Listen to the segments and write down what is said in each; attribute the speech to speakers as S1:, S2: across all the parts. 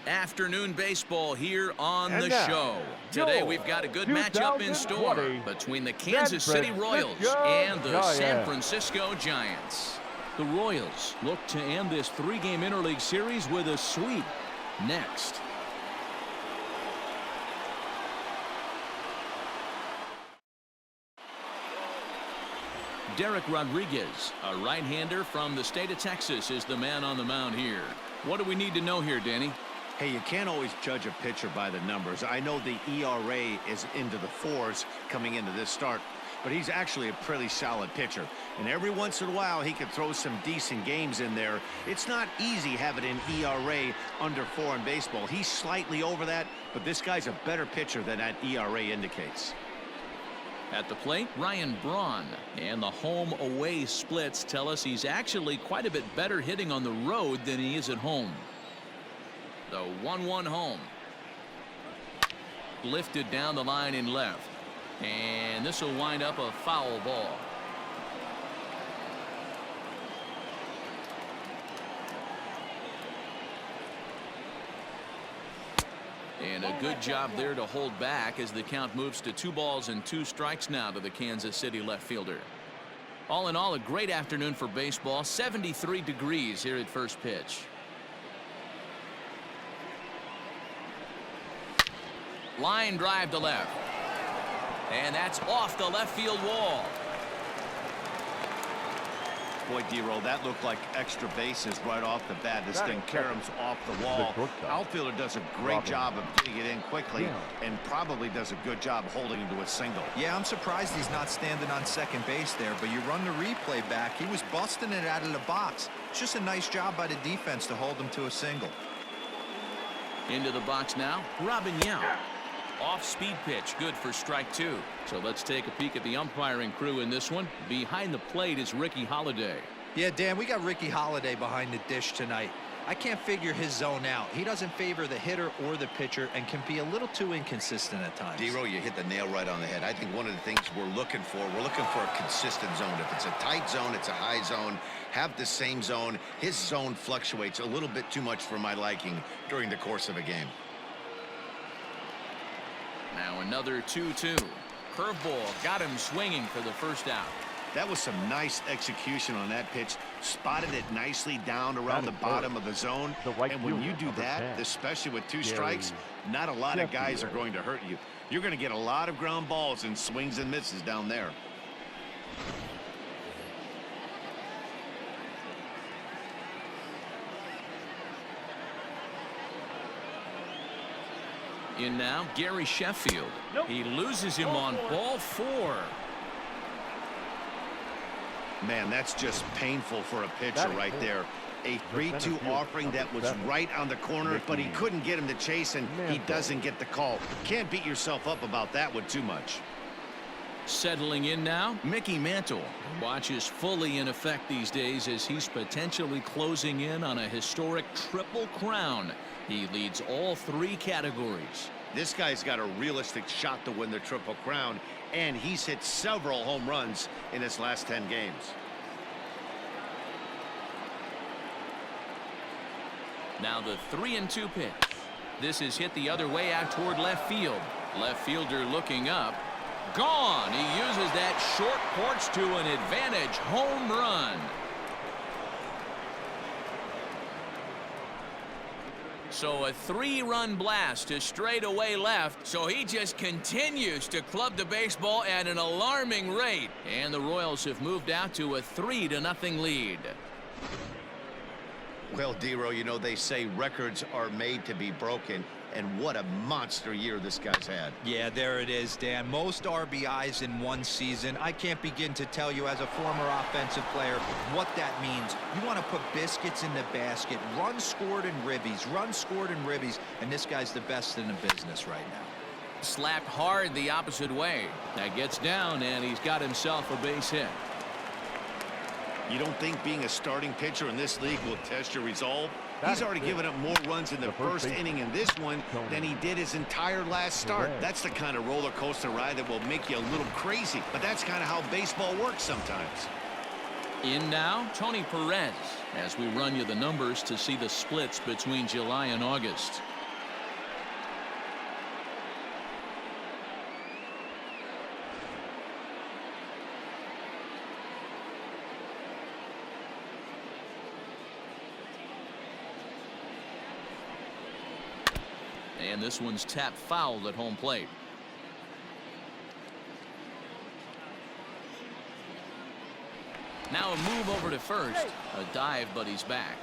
S1: Afternoon baseball here on the show. Today we've got a good matchup in store between the Kansas City Royals and the San Francisco Giants. The Royals look to end this three-game interleague series with a sweep. Next. Derek Rodriguez, a right-hander from the state of Texas, is the man on the mound here. What do we need to know here, Danny?
S2: Hey, you can't always judge a pitcher by the numbers. I know the ERA is into the 4s coming into this start, but he's actually a pretty solid pitcher. And every once in a while, he can throw some decent games in there. It's not easy having an ERA under 4 in baseball. He's slightly over that, but this guy's a better pitcher than that ERA indicates.
S1: At the plate, Ryan Braun, and the home-away splits tell us he's actually quite a bit better hitting on the road than he is at home. The 1-1 home. Lifted down the line in left. And this will wind up a foul ball. And a good job there to hold back as the count moves to 2-2 now to the Kansas City left fielder. All in all, a great afternoon for baseball. 73 degrees here at first pitch. Line drive to left. And that's off the left field wall.
S2: Boy, D-Roll, that looked like extra bases right off the bat. This thing caroms off the wall. Outfielder does a great job of getting it in quickly and probably does a good job holding him to a single.
S3: Yeah, I'm surprised he's not standing on second base there, but you run the replay back. He was busting it out of the box. It's just a nice job by the defense to hold him to a single.
S1: Into the box now, Robin Yount. Off-speed pitch, good for strike 2. So let's take a peek at the umpiring crew in this one. Behind the plate is Ricky Holiday.
S3: Yeah, Dan, we got Ricky Holiday behind the dish tonight. I can't figure his zone out. He doesn't favor the hitter or the pitcher and can be a little too inconsistent at times.
S4: D-Roll, you hit the nail right on the head. I think one of the things we're looking for a consistent zone. If it's a tight zone, it's a high zone. Have the same zone. His zone fluctuates a little bit too much for my liking during the course of a game.
S1: Now another 2-2. Curveball got him swinging for the first out.
S2: That was some nice execution on that pitch. Spotted it nicely down around the bottom of the zone. And when you do that, especially with 2 strikes, not a lot of guys are going to hurt you. You're going to get a lot of ground balls and swings and misses down there.
S1: In now, Gary Sheffield. He loses him on ball 4.
S2: Man, that's just painful for a pitcher right there. A 3-2 offering that was right on the corner, but he couldn't get him to chase, and he doesn't get the call. Can't beat yourself up about that one too much.
S1: Settling in now, Mickey Mantle. Watch is fully in effect these days as he's potentially closing in on a historic triple crown. He leads all 3 categories.
S2: This guy's got a realistic shot to win the Triple Crown, and he's hit several home runs in his last 10 games.
S1: Now the 3-2 pitch. This is hit the other way out toward left field. Left fielder looking up. Gone. He uses that short porch to an advantage home run. So a 3-run blast to straightaway left. So he just continues to club the baseball at an alarming rate. And the Royals have moved out to a 3-0 lead.
S4: Well, D-Roll, you know, they say records are made to be broken. And what a monster year this guy's had.
S3: Yeah, there it is, Dan. Most RBIs in one season. I can't begin to tell you as a former offensive player what that means. You want to put biscuits in the basket. Runs scored in ribbies. Runs scored in ribbies. And this guy's the best in the business right now.
S1: Slapped hard the opposite way. That gets down, and he's got himself a base hit.
S2: You don't think being a starting pitcher in this league will test your resolve? He's already given up more runs in the first inning in this one than he did his entire last start. That's the kind of roller coaster ride that will make you a little crazy. But that's kind of how baseball works sometimes.
S1: In now, Tony Perez, as we run you the numbers to see the splits between July and August. And this one's tapped foul at home plate. Now a move over to first. A dive, but he's back.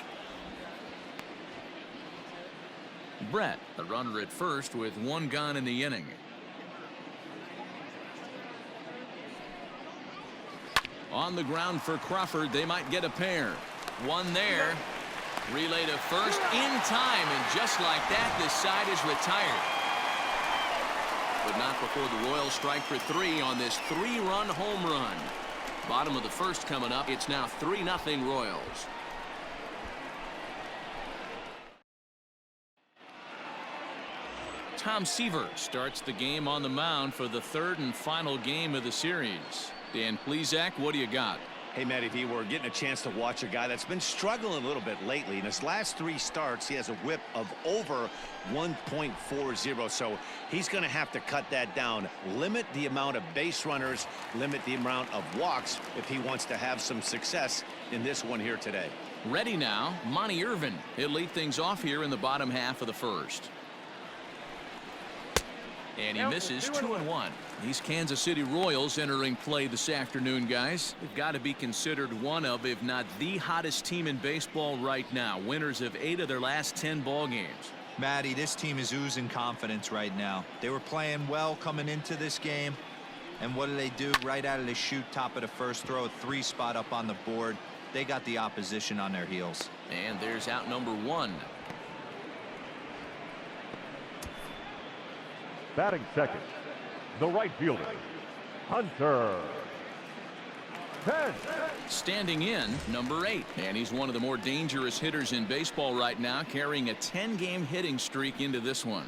S1: Brett, the runner at first with one gone in the inning. On the ground for Crawford. They might get a pair. One there. Relay to first in time, and just like that, this side is retired. But not before the Royals strike for 3 on this 3-run home run. Bottom of the first coming up. It's now 3-0 Royals. Tom Seaver starts the game on the mound for the 3rd and final game of the series. Dan Plesac, what do you got?
S2: Hey, Matty V, we're getting a chance to watch a guy that's been struggling a little bit lately. In his last 3 starts, he has a whip of over 1.40, so he's going to have to cut that down. Limit the amount of base runners, limit the amount of walks if he wants to have some success in this one here today.
S1: Ready now, Monty Irvin. He'll lead things off here in the bottom half of the first. And he misses 2-1. These Kansas City Royals entering play this afternoon, guys. They've got to be considered one of, if not the hottest team in baseball right now. Winners of 8 of their last 10 ball games.
S3: Matty, this team is oozing confidence right now. They were playing well coming into this game. And what do? Right out of the chute, top of the first, throw a 3 spot up on the board. They got the opposition on their heels.
S1: And there's out number 1.
S5: Batting second, the right fielder, Hunter. 10.
S1: Standing in, number 8. And he's one of the more dangerous hitters in baseball right now, carrying a 10-game hitting streak into this one.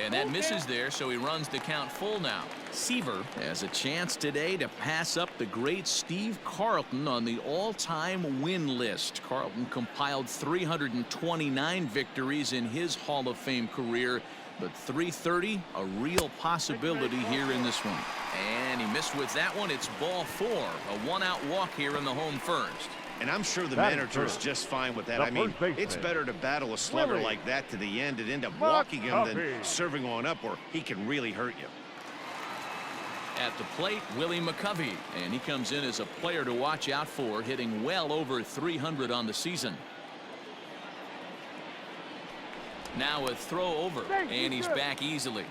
S1: And that misses there, so he runs the count full now. Seaver has a chance today to pass up the great Steve Carlton on the all-time win list. Carlton compiled 329 victories in his Hall of Fame career, but 330, a real possibility here in this one. And he missed with that one. It's ball 4, a 1-out walk here in the home first.
S2: And I'm sure the manager is just fine with that. I mean, it's better to battle a slugger like that to the end and end up walking him than serving on up where he can really hurt you.
S1: At the plate, Willie Mccovey, and he comes in as a player to watch out for, hitting well over 300 on the season. Now a throw over, and he's back easily.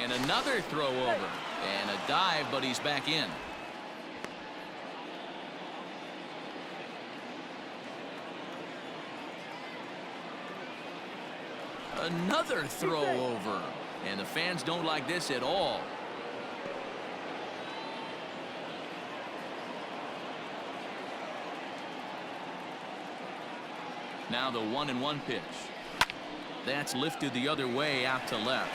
S1: And another throw over, and a dive, but he's back in. Another throw over, and the fans don't like this at all. Now the 1-1 pitch. That's lifted the other way out to left.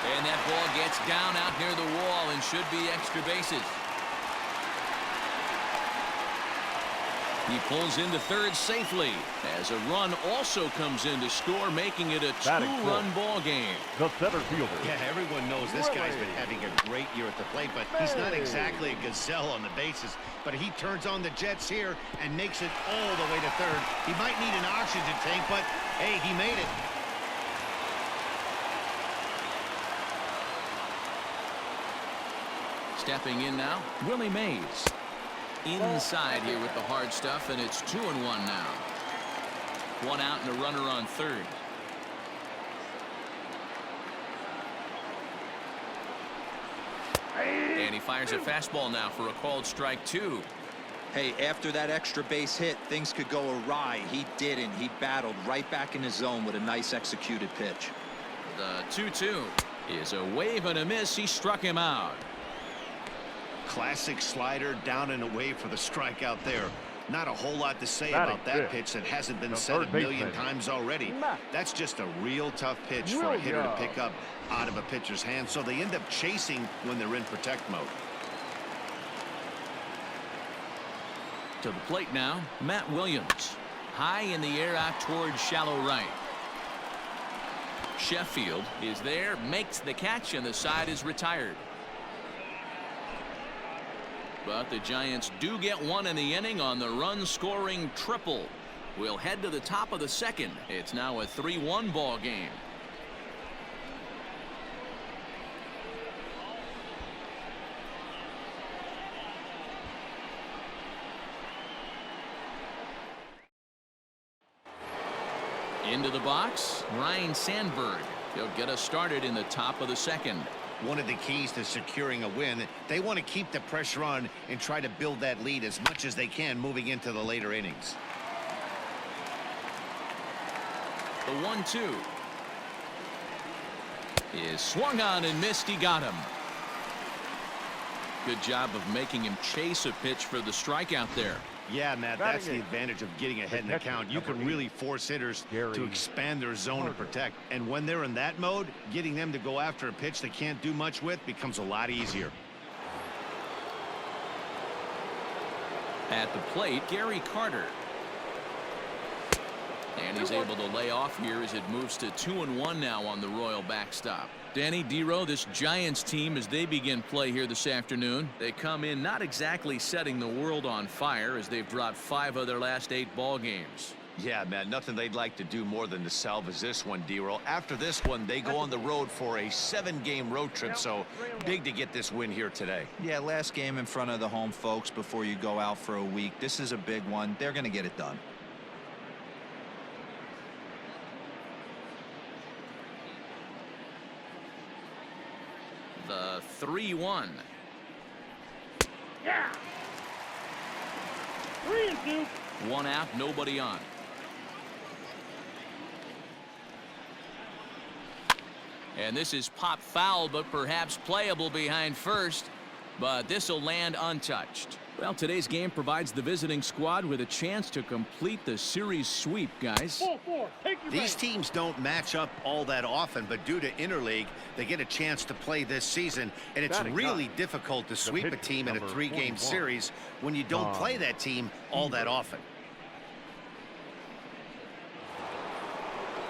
S1: And that ball gets down out near the wall and should be extra bases. He pulls into third safely as a run also comes in to score, making it a 2-run ball game.
S5: The center fielder.
S2: Yeah, everyone knows this guy's been having a great year at the plate, but he's not exactly a gazelle on the bases. But he turns on the jets here and makes it all the way to third. He might need an oxygen tank, but hey, he made it.
S1: Stepping in now, Willie Mays. Inside here with the hard stuff, and it's 2-1 now. 1 out and a runner on third. And he fires a fastball now for a called strike 2.
S3: Hey, after that extra base hit, things could go awry. He didn't. He battled right back in his zone with a nice executed pitch.
S1: The 2-2 is a wave and a miss. He struck him out.
S2: Classic slider down and away for the strikeout there. Not a whole lot to say
S5: Batting
S2: about that
S5: fifth,
S2: pitch that hasn't been
S5: the
S2: said a
S5: third
S2: million
S5: baseman,
S2: times already. That's just a real tough pitch for a
S5: Willie
S2: hitter to
S5: Mccovey.
S2: pick up out of a pitcher's hand, so they end up chasing when they're in protect mode.
S1: To the plate now, Matt Williams. High in the air out towards shallow right. Sheffield is there, makes the catch, and the side is retired. But the Giants do get one in the inning on the run-scoring triple. We'll head to the top of the second. It's now a 3-1 ball game. Into the box, Ryan Sandberg. He'll get us started in the top of the second.
S2: One of the keys to securing a win, they want to keep the pressure on and try to build that lead as much as they can moving into the later innings.
S1: The 1-2 is swung on and missed. He got him. Good job of making him chase a pitch for the strikeout there.
S2: Yeah, Matt, that's the advantage of getting ahead in the count. You can really force hitters to expand their zone and protect. And when they're in that mode, getting them to go after a pitch they can't do much with becomes a lot easier.
S1: At the plate, Gary Carter. And he's able to lay off here as it moves to 2-1 now on the Royal backstop. Danny Dero, this Giants team, as they begin play here this afternoon, they come in not exactly setting the world on fire as they've dropped 5 of their last 8 ball games.
S2: Yeah, Matt, nothing they'd like to do more than to salvage this one, Dero. After this one, they go on the road for a 7-game road trip, so big to get this win here today.
S3: Yeah, last game in front of the home folks before you go out for a week. This is a big one. They're going to get it done.
S1: The 3-1.
S5: Yeah. 3-2.
S1: 1 out, nobody on. And this is pop foul, but perhaps playable behind first. But this will land untouched. Well, today's game provides the visiting squad with a chance to complete the series sweep, guys.
S5: 4-4.
S2: These teams don't match up all that often, but due to interleague, they get a chance to play this season, and it's really difficult to sweep a team in a 3-game series when you don't play that team all that often.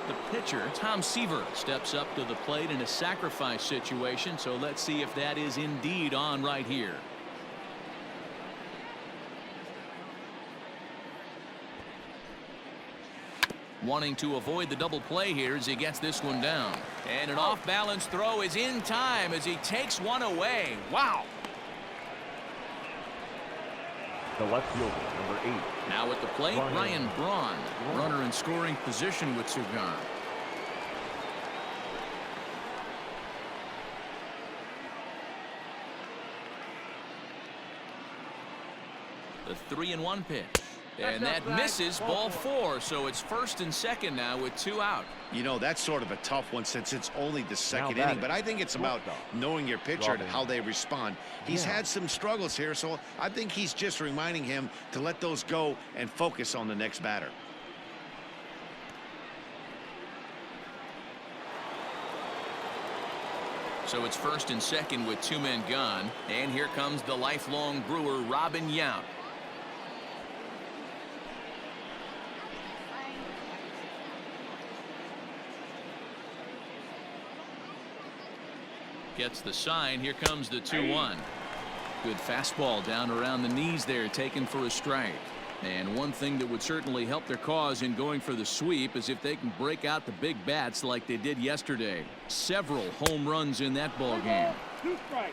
S1: The pitcher, Tom Seaver, steps up to the plate in a sacrifice situation, so let's see if that is indeed on right here. Wanting to avoid the double play here as he gets this one down. And an off-balance throw is in time as he takes one away. Wow.
S5: The left fielder, number 8.
S1: Now at the plate, Ryan Braun. Runner in scoring position with 2 gone. The 3-1 pitch. And that misses, ball 4, so it's first and second now with 2 out.
S2: You know, that's sort of a tough one since it's only the second inning, but I think it's about knowing your pitcher and how they respond. He's had some struggles here, so I think he's just reminding him to let those go and focus on the next batter.
S1: So it's first and second with 2 men gone, and here comes the lifelong Brewer, Robin Yount. Gets the sign. Here comes the 2-1. Good fastball down around the knees there, taken for a strike. And one thing that would certainly help their cause in going for the sweep is if they can break out the big bats like they did yesterday. Several home runs in that ball game.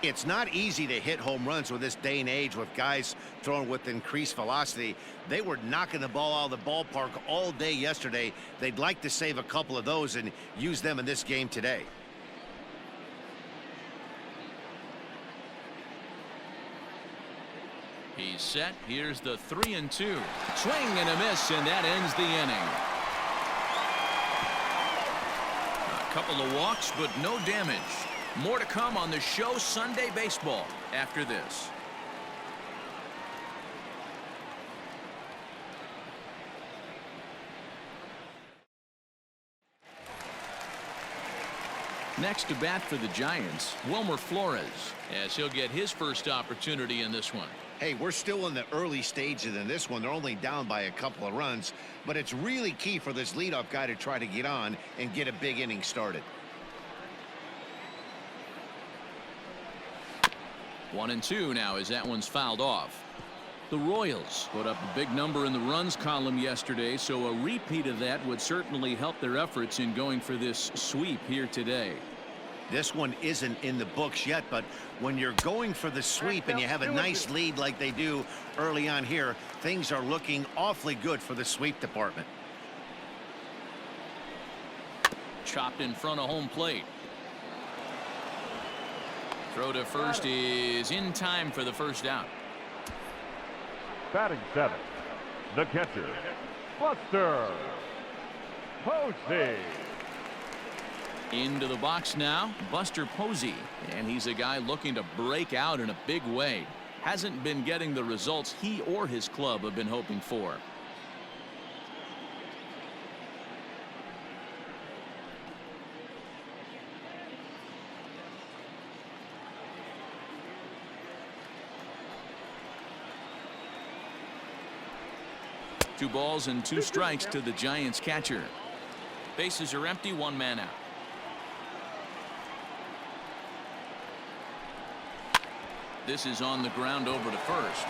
S2: It's not easy to hit home runs with this day and age with guys throwing with increased velocity. They were knocking the ball out of the ballpark all day yesterday. They'd like to save a couple of those and use them in this game today.
S1: He's set. Here's the 3-2. Swing and a miss, and that ends the inning. Couple of walks, but no damage. More to come on the show Sunday Baseball after this. Next to bat for the Giants, Wilmer Flores, as he'll get his first opportunity in this one.
S2: Hey, we're still in the early stages in this one. They're only down by a couple of runs, but it's really key for this leadoff guy to try to get on and get a big inning started.
S1: 1-2 now as that one's fouled off. The Royals put up a big number in the runs column yesterday, so a repeat of that would certainly help their efforts in going for this sweep here today.
S2: This one isn't in the books yet, but when you're going for the sweep and you have a nice lead like they do early on here, things are looking awfully good for the sweep department.
S1: Chopped in front of home plate. Throw to first is in time for the first out.
S5: Batting seventh, the catcher, Buster Posey.
S1: Into the box now, Buster Posey, and he's a guy looking to break out in a big way. Hasn't been getting the results he or his club have been hoping for. Two balls and two strikes to the Giants catcher. Bases are empty, one man out. This is on the ground over to first.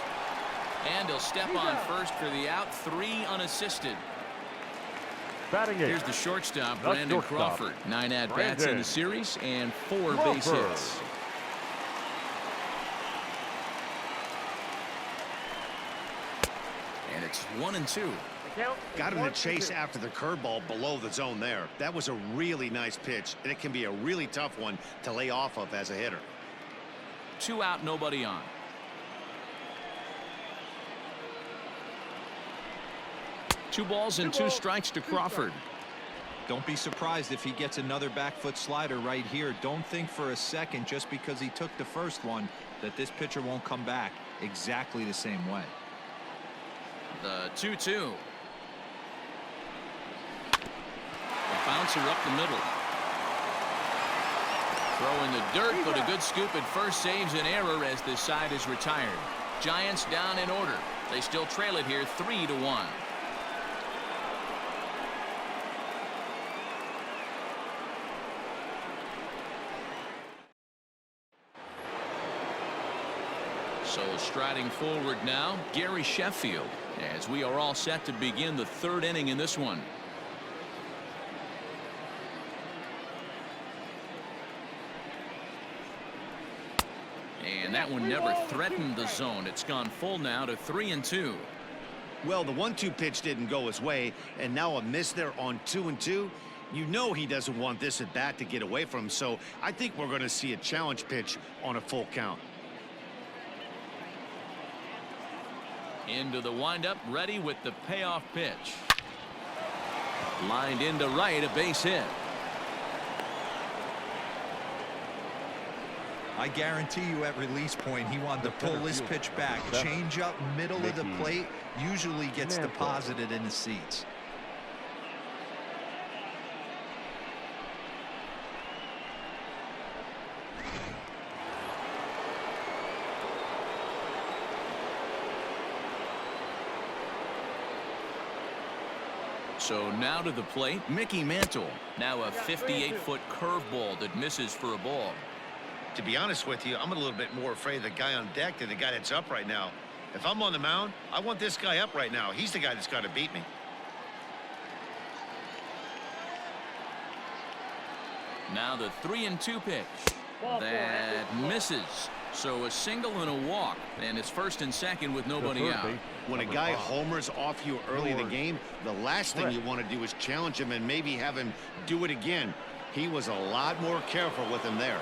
S1: And he'll step on first for the out, 3 unassisted.
S5: Batting eighth,
S1: here's the shortstop, Brandon Crawford. 9 at-bats in the series and 4 base hits. And it's 1-2.
S2: Got him to chase after the curveball below the zone there. That was a really nice pitch, and it can be a really tough one to lay off of as a hitter.
S1: 2 out, nobody on. Two balls and two strikes to Crawford.
S3: Don't be surprised if he gets another back foot slider right here. Don't think for a second, just because he took the first one, that this pitcher won't come back exactly the same way.
S1: The 2-2. A bouncer up the middle. Throw in the dirt, but a good scoop at first saves an error as this side is retired. Giants down in order. They still trail it here 3-1. So striding forward now, Gary Sheffield, as we are all set to begin the 3rd inning in this one. And that one never threatened the zone. It's gone full now to 3-2.
S2: Well, the 1-2 pitch didn't go his way, and now a miss there on 2-2. You know he doesn't want this at bat to get away from him, so I think we're going to see a challenge pitch on a full count.
S1: Into the windup, ready with the payoff pitch. Lined into right, a base hit.
S3: I guarantee you at release point he wanted to pull this pitch back. Change up middle of the plate usually gets deposited in the seats.
S1: So now to the plate, Mickey Mantle. Now a 58-foot curveball that misses for a ball.
S2: To be honest with you, I'm a little bit more afraid of the guy on deck than the guy that's up right now. If I'm on the mound, I want this guy up right now. He's the guy that's got to beat me.
S1: Now the 3-2 pitch. That misses. So a single and a walk, and it's 1st and 2nd with nobody out.
S2: When a guy homers off you early in the game, the last thing you want to do is challenge him and maybe have him do it again. He was a lot more careful with him there.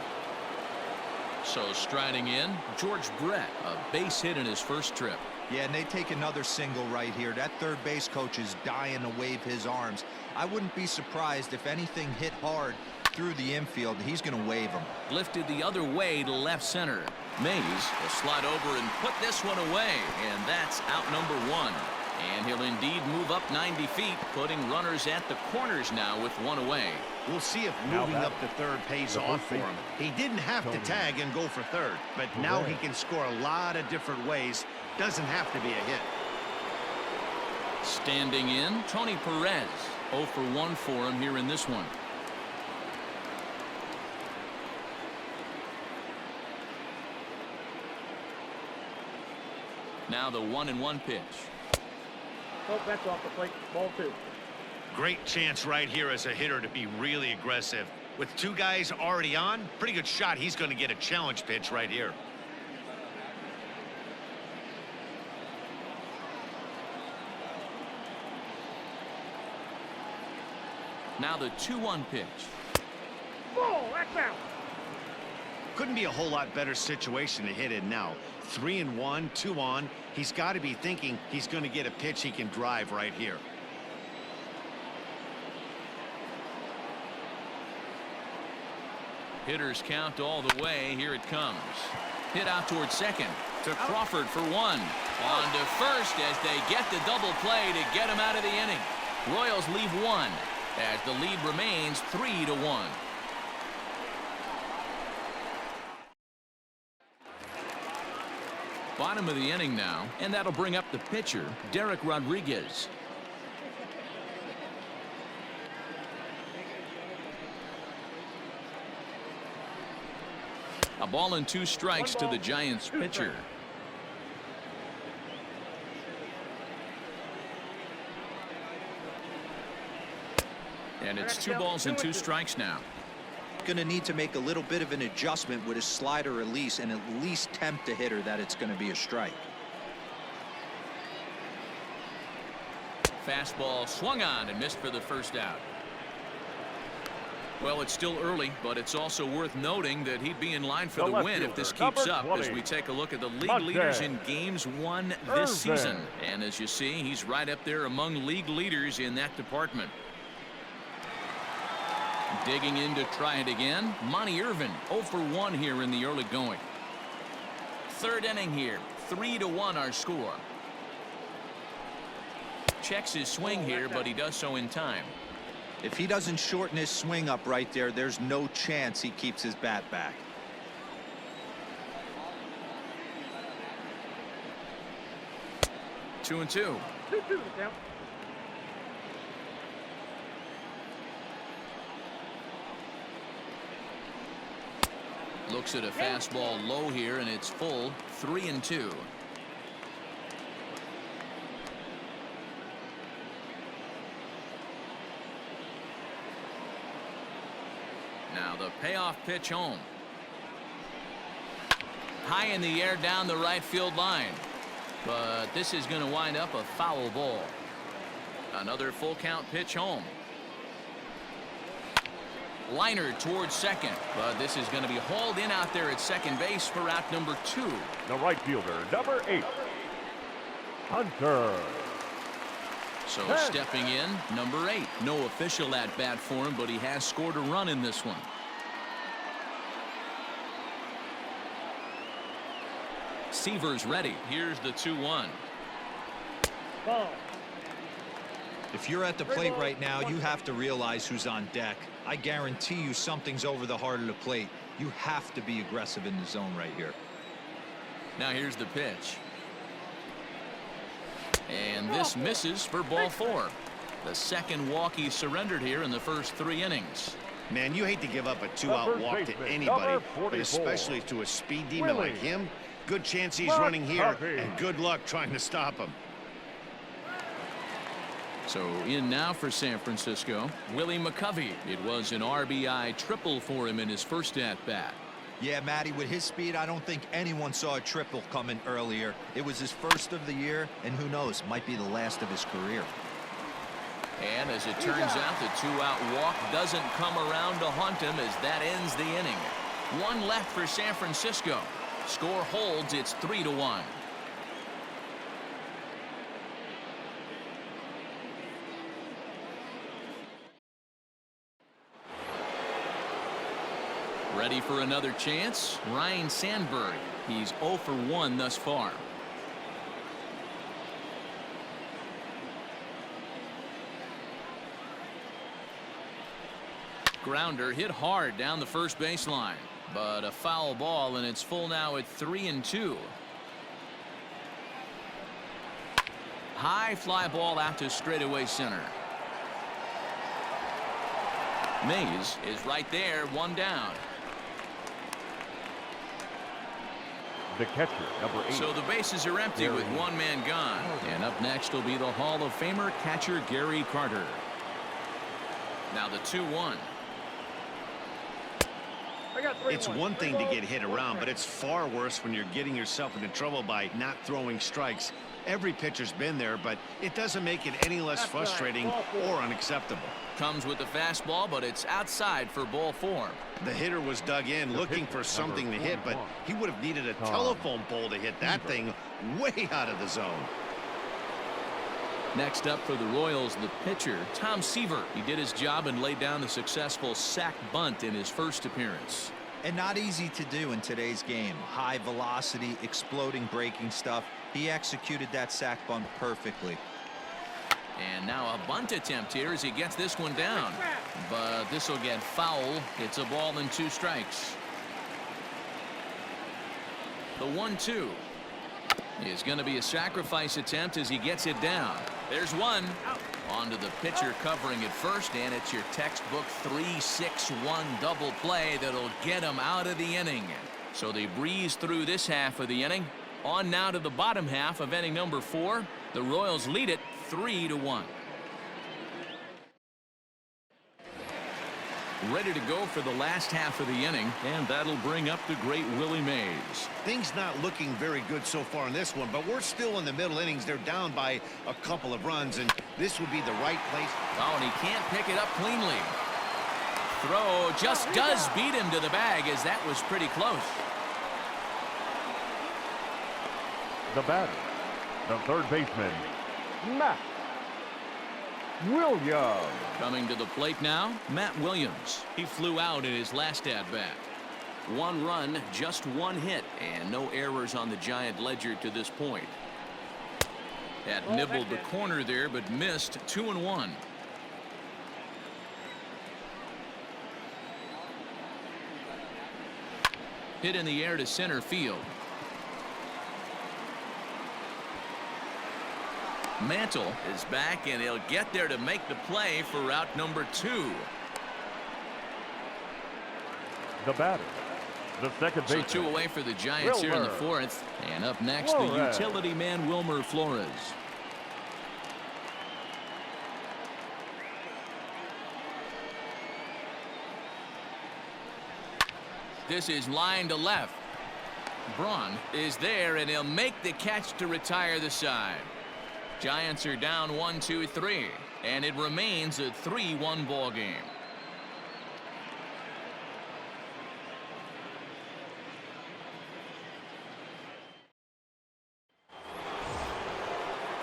S1: So striding in, George Brett, a base hit in his first trip.
S3: Yeah, and they take another single right here. That third base coach is dying to wave his arms. I wouldn't be surprised if anything hit hard through the infield, he's going to wave him.
S1: Lifted the other way to left center. Mays will slide over and put this one away, and that's out number 1. And he'll indeed move up 90 feet, putting runners at the corners now with 1 away.
S2: We'll see if moving up to third pays off for him. He didn't have to tag and go for third, but now he can score a lot of different ways. Doesn't have to be a hit.
S1: Standing in, Tony Perez. 0 for 1 for him here in this one. Now the 1-1 pitch.
S6: Oh, that's off the plate. Ball 2.
S2: Great chance right here as a hitter to be really aggressive. With 2 guys already on, pretty good shot. He's going to get a challenge pitch right here.
S1: Now the 2-1 pitch.
S6: Ball, that's out.
S2: Couldn't be a whole lot better situation to hit in now. 3-1, 2 on. He's got to be thinking he's going to get a pitch he can drive right here.
S1: Hitters count all the way. Here it comes. Hit out towards second. To Crawford for 1. On to first as they get the double play to get him out of the inning. Royals leave 1 as the lead remains 3-1. Bottom of the inning now, and that'll bring up the pitcher, Derek Rodriguez. A ball and 2 strikes to the Giants pitcher. And it's 2 balls and 2 strikes now.
S3: Going to need to make a little bit of an adjustment with his slider release and at least tempt the hitter that it's going to be a strike.
S1: Fastball swung on and missed for the first out. Well, it's still early, but it's also worth noting that he'd be in line for the win if this keeps up as we take a look at the league leaders in games won this season. And as you see, he's right up there among league leaders in that department. Digging in to try it again, Monty Irvin 0 for 1 here in the early going. 3rd inning here, 3-1 our score. Checks his swing here, but he does so in time.
S3: If he doesn't shorten his swing up right there, there's no chance he keeps his bat back.
S1: Two and two.
S6: 2-2 down.
S1: Looks at a fastball low here, and it's full. 3-2. Now the payoff pitch home. High in the air down the right field line. But this is going to wind up a foul ball. Another full count pitch home. Liner towards second, but this is going to be hauled in out there at second base for out number 2.
S5: The right fielder, number 8, Hunter.
S1: So stepping in, number 8. No official at bat for him, but he has scored a run in this one. Seaver's ready. Here's the 2-1.
S6: Ball.
S3: If you're at the plate right now, you have to realize who's on deck. I guarantee you something's over the heart of the plate. You have to be aggressive in the zone right here.
S1: Now here's the pitch. And this misses for ball 4. The second walk he surrendered here in the first 3 innings.
S2: Man, you hate to give up a 2-out walk to anybody, but especially to a speed demon like him. Good chance he's running here, and good luck trying to stop him.
S1: So in now for San Francisco, Willie Mccovey. It was an RBI triple for him in his first at-bat.
S3: Yeah, Matty, with his speed, I don't think anyone saw a triple coming earlier. It was his first of the year, and who knows, might be the last of his career.
S1: And as it turns out, the 2-out walk doesn't come around to haunt him as that ends the inning. 1 left for San Francisco. Score holds, it's 3-1. Ready for another chance? Ryan Sandberg. He's 0 for 1 thus far. Grounder hit hard down the first baseline, but a foul ball, and it's full now at 3-2. High fly ball out to straightaway center. Mays is right there, one down.
S5: The catcher, number 8.
S1: So the bases are empty with one man gone. And up next will be the Hall of Famer catcher Gary Carter. Now the 2-1.
S2: It's one thing to get hit around, but it's far worse when you're getting yourself into trouble by not throwing strikes. Every pitcher's been there, but it doesn't make it any less frustrating or unacceptable.
S1: Comes with the fastball, but it's outside for ball 4.
S2: The hitter was dug in looking for something to hit, but he would have needed a telephone pole to hit that thing way out of the zone.
S1: Next up for the Royals, the pitcher, Tom Seaver. He did his job and laid down the successful sac bunt in his first appearance.
S3: And not easy to do in today's game. High velocity, exploding breaking stuff. He executed that sac bunt perfectly.
S1: And now a bunt attempt here as he gets this one down. But this will get foul. It's a ball and 2 strikes. The 1-2 is going to be a sacrifice attempt as he gets it down. There's one. On to the pitcher covering it first, and it's your textbook 3-6-1 double play that'll get him out of the inning. So they breeze through this half of the inning. On now to the bottom half of inning number 4. The Royals lead it 3-1. Ready to go for the last half of the inning, and that'll bring up the great Willie Mays.
S2: Things not looking very good so far in this one, but we're still in the middle innings. They're down by a couple of runs, and this would be the right place.
S1: Oh, and he can't pick it up cleanly. Throw just does beat him to the bag, as that was pretty close.
S5: The batter, the third baseman, Matt Williams.
S1: Coming to the plate now, Matt Williams. He flew out in his last at-bat. 1 run, just 1 hit, and no errors on the Giant ledger to this point. Had nibbled the corner there, but missed. 2-1. Hit in the air to center field. Mantle is back, and he'll get there to make the play for route number 2.
S5: The batter, the second baseman.
S1: So 2 away for the Giants here in the 4th. And up next, the utility man, Wilmer Flores. This is line to left. Braun is there, and he'll make the catch to retire the side. Giants are down 1-2-3, and it remains a 3-1 ball game.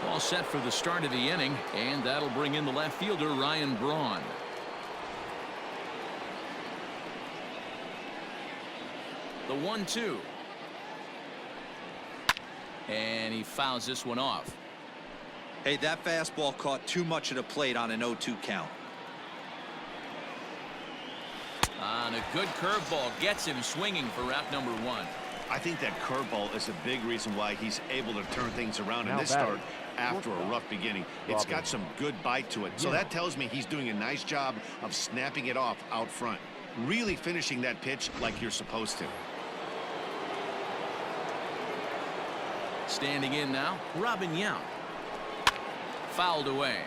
S1: All set for the start of the inning, and that'll bring in the left fielder, Ryan Braun. The 1-2. And he fouls this one off.
S3: Hey, that fastball caught too much of the plate on an 0-2 count.
S1: On a good curveball gets him swinging for route number 1.
S2: I think that curveball is a big reason why he's able to turn things around in this start after a rough beginning. It's got some good bite to it. So that tells me he's doing a nice job of snapping it off out front. Really finishing that pitch like you're supposed to.
S1: Standing in now, Robin Yount. Fouled away.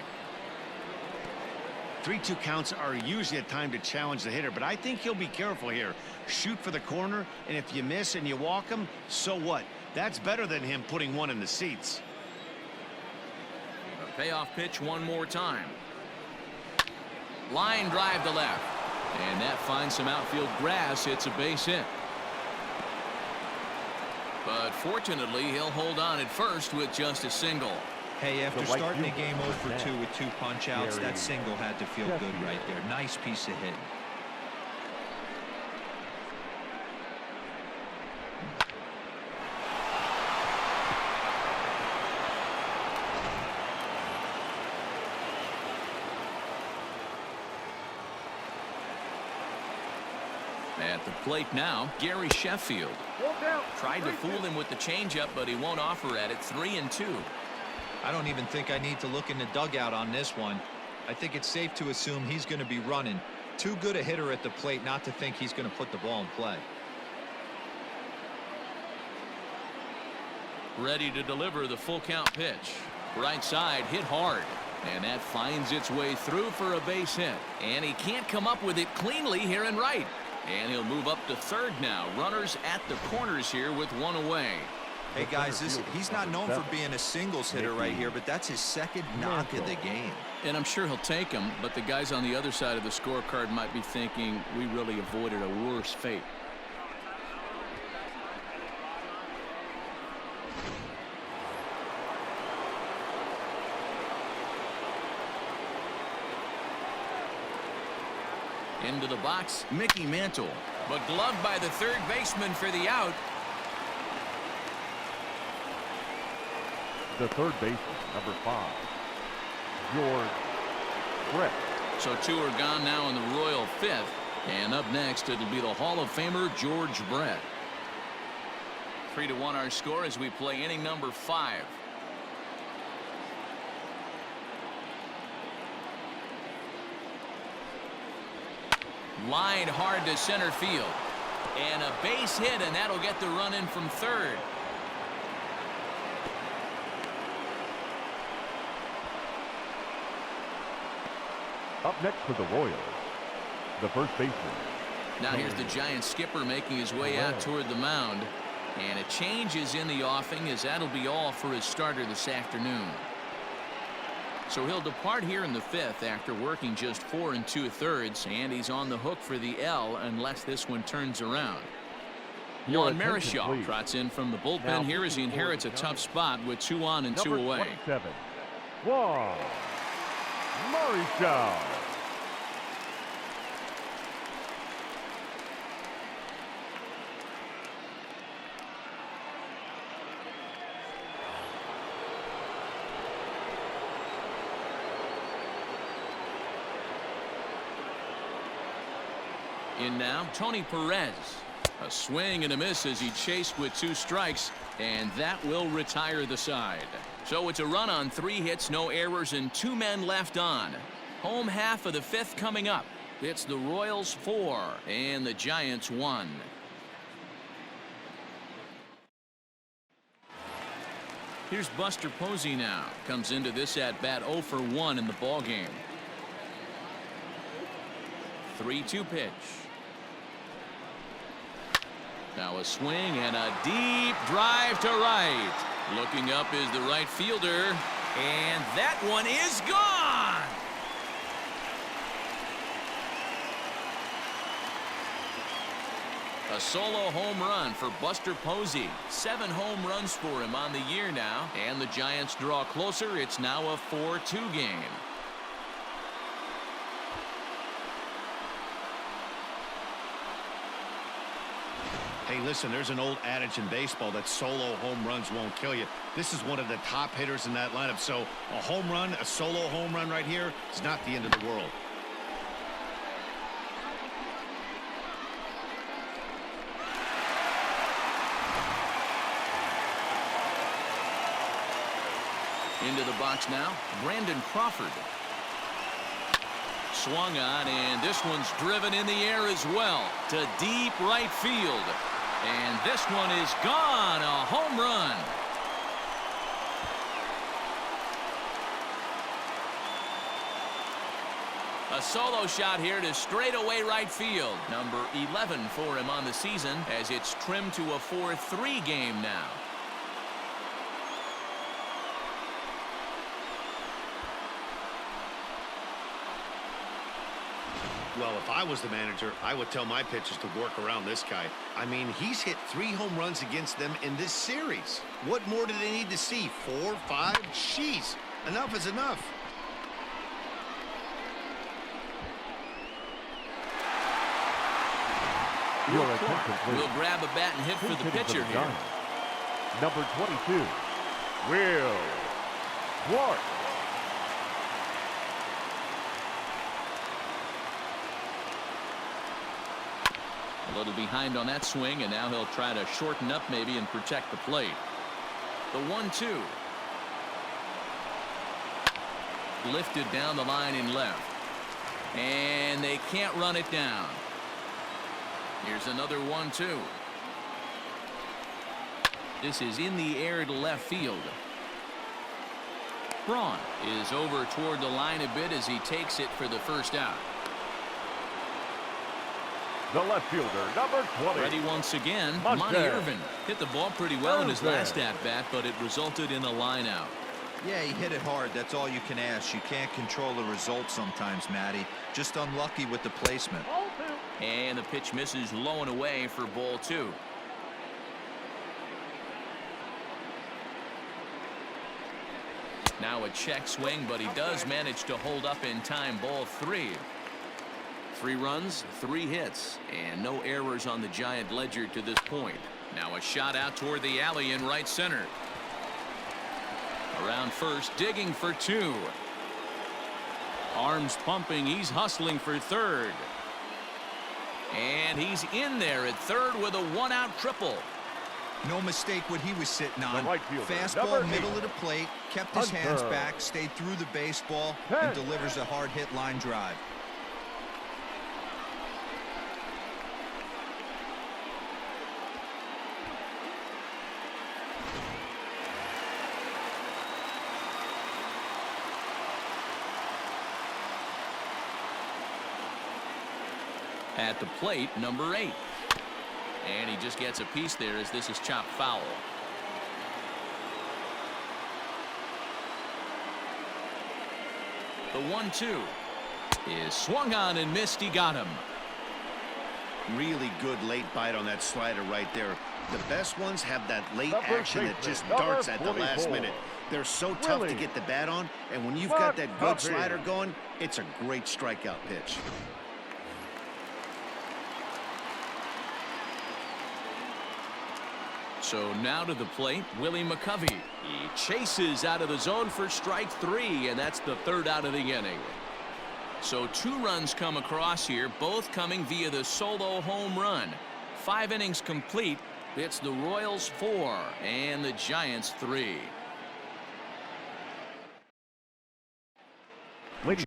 S2: 3-2 counts are usually a time to challenge the hitter, but I think he'll be careful here. Shoot for the corner, and if you miss and you walk him, so what? That's better than him putting one in the seats.
S1: A payoff pitch one more time. Line drive to left. And that finds some outfield grass. It's a base hit. But fortunately, he'll hold on at first with just a single.
S3: Hey, after starting the game 0 for 2 with 2 punch-outs, that single had to feel good right there. Nice piece of hitting.
S1: At the plate now, Gary Sheffield. Tried to fool him with the changeup, but he won't offer at it. 3-2.
S3: I don't even think I need to look in the dugout on this one. I think it's safe to assume he's going to be running. Too good a hitter at the plate not to think he's going to put the ball in play.
S1: Ready to deliver the full count pitch. Right side hit hard. And that finds its way through for a base hit. And he can't come up with it cleanly here in right. And he'll move up to third now. Runners at the corners here with one away.
S3: Hey guys, he's not known for being a singles hitter right here, but that's his second knock of the game.
S1: And I'm sure he'll take him, but the guys on the other side of the scorecard might be thinking we really avoided a worse fate. Into the box, Mickey Mantle, but gloved by the third baseman for the out.
S5: The third baseman, number 5, George Brett.
S1: So 2 are gone now in the Royal fifth. And up next, it'll be the Hall of Famer George Brett. 3-1 our score as we play inning number 5. Line hard to center field. And a base hit, and that'll get the run in from third.
S5: Up next for the Royals, the first baseman.
S1: Now here's the Giants skipper making his way out toward the mound. And a change is in the offing, as that'll be all for his starter this afternoon. So he'll depart here in the 5th after working just 4 2/3, and he's on the hook for the L unless this one turns around. Juan Marichal trots in from the bullpen here as he inherits a tough spot with 2 on and 2 away.
S5: 27, Juan Marichal.
S1: In now, Tony Perez. A swing and a miss as he chased with 2 strikes, and that will retire the side. So it's a run on 3 hits, no errors, and 2 men left on. Home half of the 5th coming up. It's the Royals 4 and the Giants 1. Here's Buster Posey now. Comes into this at bat 0 for 1 in the ballgame. 3-2 pitch. Now a swing and a deep drive to right. Looking up is the right fielder, and that one is gone. A solo home run for Buster Posey. 7 home runs for him on the year now, and the Giants draw closer. It's now a 4-2 game.
S2: Hey, listen, there's an old adage in baseball that solo home runs won't kill you. This is one of the top hitters in that lineup. So a home run, a solo home run right here is not the end of the world.
S1: Into the box now, Brandon Crawford. Swung on, and this one's driven in the air as well to deep right field. And this one is gone. A home run. A solo shot here to straightaway right field. Number 11 for him on the season as it's trimmed to a 4-3 game now.
S2: Well, if I was the manager, I would tell my pitchers to work around this guy. I mean, he's hit 3 home runs against them in this series. What more do they need to see? 4, 5? Jeez, enough is enough.
S1: Will grab a bat and hit for the pitcher here.
S5: Number 22, Will Clark.
S1: A little behind on that swing, and now he'll try to shorten up maybe and protect the plate. The 1-2. Lifted down the line in left. And they can't run it down. Here's another 1-2. This is in the air to left field. Braun is over toward the line a bit as he takes it for the first out.
S5: The left fielder, number 20.
S1: Ready once again, Monty Irvin hit the ball pretty well in his last at-bat, but it resulted in a line out.
S3: Yeah, he hit it hard. That's all you can ask. You can't control the result sometimes, Matty. Just unlucky with the placement.
S6: Ball 2.
S1: And the pitch misses low and away for ball 2. Now a check swing, but he does manage to hold up in time. Ball 3. 3 runs, 3 hits, and no errors on the Giant ledger to this point. Now a shot out toward the alley in right center. Around first, digging for 2. Arms pumping, he's hustling for third. And he's in there at third with a 1-out triple.
S3: No mistake what he was sitting on.
S5: The right fielder,
S3: fastball middle of the plate, kept his hands back, stayed through the baseball, and delivers a hard hit line drive.
S1: At the plate, number 8. And he just gets a piece there as this is chopped foul. The 1-2 is swung on and missed. He got him.
S2: Really good late bite on that slider right there. The best ones have that late
S5: Number
S2: action that just
S5: number
S2: darts at the last
S5: 44.
S2: minute. They're so tough to get the bat on, and when you've got that good slider going, it's a great strikeout pitch.
S1: So now to the plate, Willie Mccovey. He chases out of the zone for strike 3, and that's the 3rd out of the inning. So 2 runs come across here, both coming via the solo home run. 5 innings complete. It's the Royals 4 and the Giants 3.
S5: Ladies